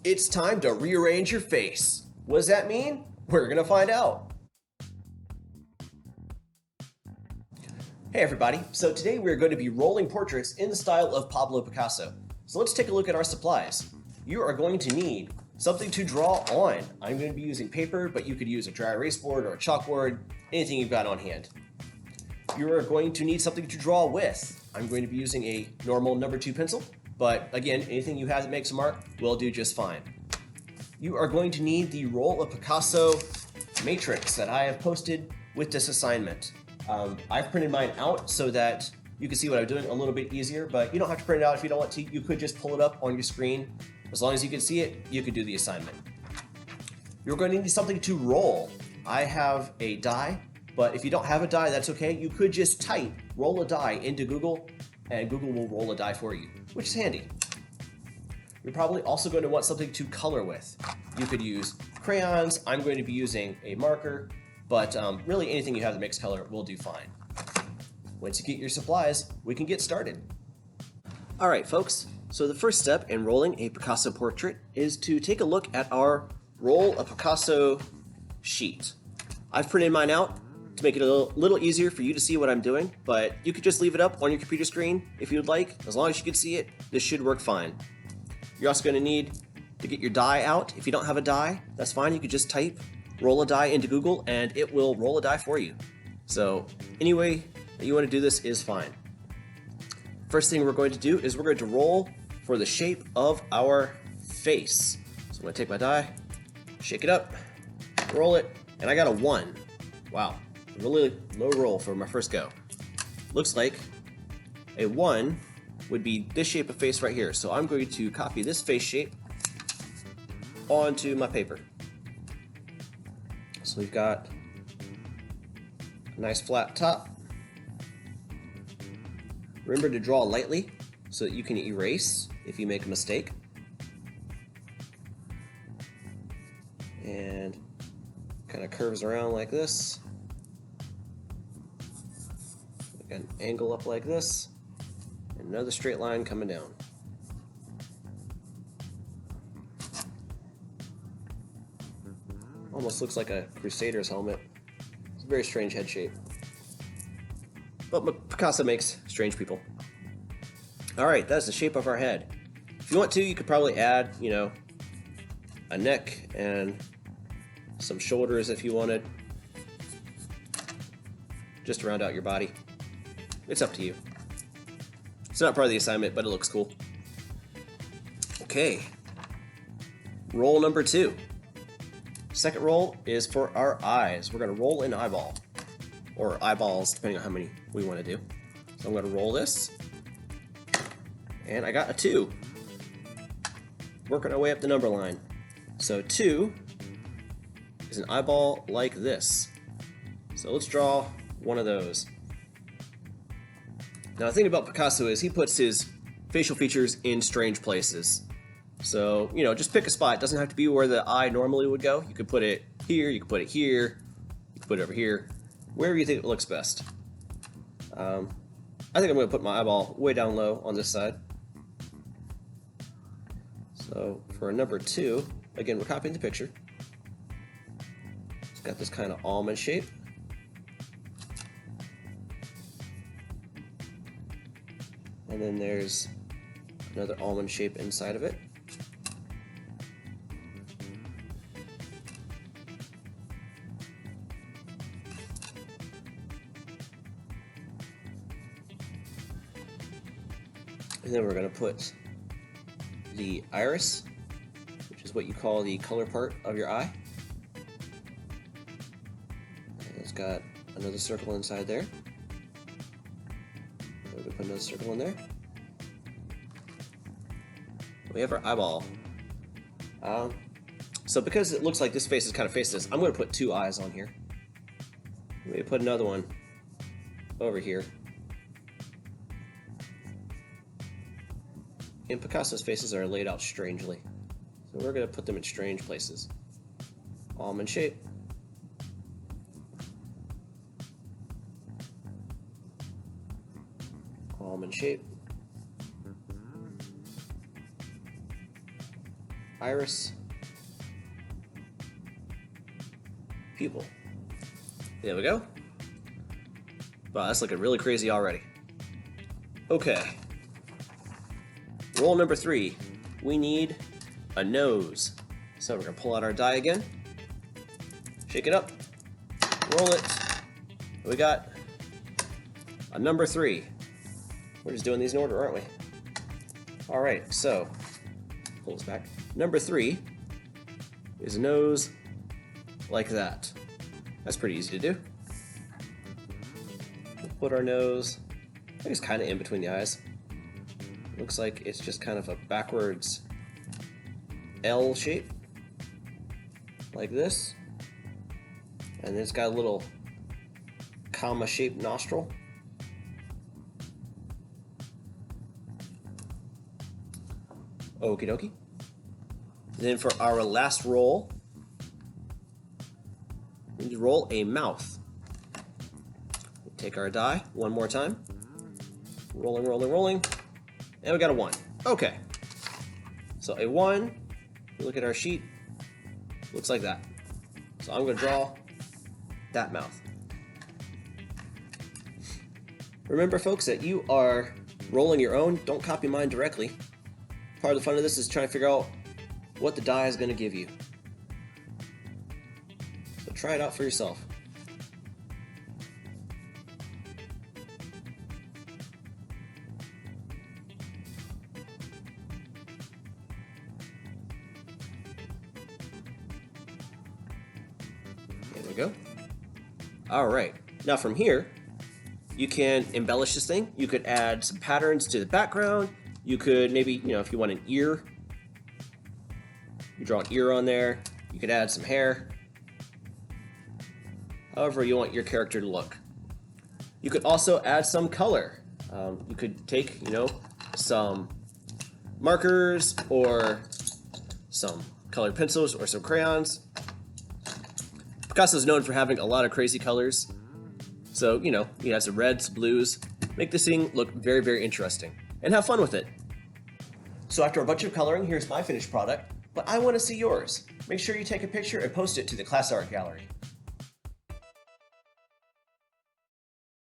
It's time to rearrange your face. What does that mean? We're gonna find out. Hey everybody, so today we're going to be rolling portraits in the style of Pablo Picasso. So let's take a look at our supplies. You are going to need something to draw on. I'm going to be using paper, but you could use a dry erase board or a chalkboard, anything you've got on hand. You are going to need something to draw with. I'm going to be using a normal number 2 pencil, but again, anything you have that makes a mark will do just fine. You are going to need the roll of Picasso matrix that I have posted with this assignment. I've printed mine out so that you can see what I'm doing a little bit easier, but you don't have to print it out if you don't want to. You could just pull it up on your screen. As long as you can see it, you could do the assignment. You're going to need something to roll. I have a die, but if you don't have a die, that's okay. You could just type roll a die into Google, and Google will roll a die for you, which is handy. You're probably also going to want something to color with. You could use crayons. I'm going to be using a marker, but really anything you have that makes color will do fine. Once you get your supplies, we can get started. All right, folks. So the first step in rolling a Picasso portrait is to take a look at our roll of Picasso sheet. I've printed mine out to make it a little easier for you to see what I'm doing, but you could just leave it up on your computer screen if you'd like. As long as you can see it, this should work fine. You're also going to need to get your die out. If you don't have a die, that's fine. You could just type roll a die into Google and it will roll a die for you. So any way that you want to do this is fine. First thing we're going to do is we're going to roll for the shape of our face. So I'm going to take my die, shake it up, roll it, and I got a 1. Wow, really low roll for my first go. Looks like a 1 would be this shape of face right here. So I'm going to copy this face shape onto my paper. So we've got a nice flat top. Remember to draw lightly so that you can erase if you make a mistake. And kind of curves around like this. Got an angle up like this. And another straight line coming down. Almost looks like a Crusader's helmet. It's a very strange head shape. But Picasso makes strange people. Alright, that's the shape of our head. If you want to, you could probably add, a neck and some shoulders if you wanted. Just to round out your body. It's up to you. It's not part of the assignment, but it looks cool. Okay. Roll number 2. Second roll is for our eyes. We're going to roll an eyeball. Or eyeballs, depending on how many we want to do. So I'm going to roll this. And I got a 2. Working our way up the number line. So 2 is an eyeball like this. So let's draw one of those. Now the thing about Picasso is he puts his facial features in strange places. So, just pick a spot. It doesn't have to be where the eye normally would go. You could put it here, you could put it here, you could put it over here. Wherever you think it looks best. I think I'm going to put my eyeball way down low on this side. So for a number 2, again, we're copying the picture. It's got this kind of almond shape. And then there's another almond shape inside of it. And then we're going to put the iris, which is what you call the color part of your eye. And it's got another circle inside there. We're going to put another circle in there. We have our eyeball. So because it looks like this face is kind of faceless, I'm going to put 2 eyes on here. I'm going to put another one over here. And Picasso's faces are laid out strangely. So we're going to put them in strange places. Almond shape. Almond shape. iris, pupil. There we go. Wow, that's looking really crazy already. Okay. Roll number 3. We need a nose. So we're gonna pull out our die again. Shake it up. Roll it. We got a number 3. We're just doing these in order, aren't we? Alright, so pull this back. Number 3 is a nose like that. That's pretty easy to do. We'll put our nose, I think it's kind of in between the eyes. Looks like it's just kind of a backwards L shape, like this. And then it's got a little comma-shaped nostril. Okie dokie. Then for our last roll, we need to roll a mouth. Take our die one more time. Rolling, rolling, rolling. And we got a 1. Okay. So a 1, we look at our sheet, looks like that. So I'm going to draw that mouth. Remember, folks, that you are rolling your own. Don't copy mine directly. Part of the fun of this is trying to figure out what the die is going to give you. So try it out for yourself. There we go. All right. Now from here, you can embellish this thing. You could add some patterns to the background. You could maybe, if you want an ear, you draw an ear on there. You could add some hair. However you want your character to look. You could also add some color. You could take, some markers or some colored pencils or some crayons. Picasso is known for having a lot of crazy colors. So, you have some reds, blues. Make this thing look very, very interesting. And have fun with it. So after a bunch of coloring, here's my finished product, but I want to see yours. Make sure you take a picture and post it to the class art gallery.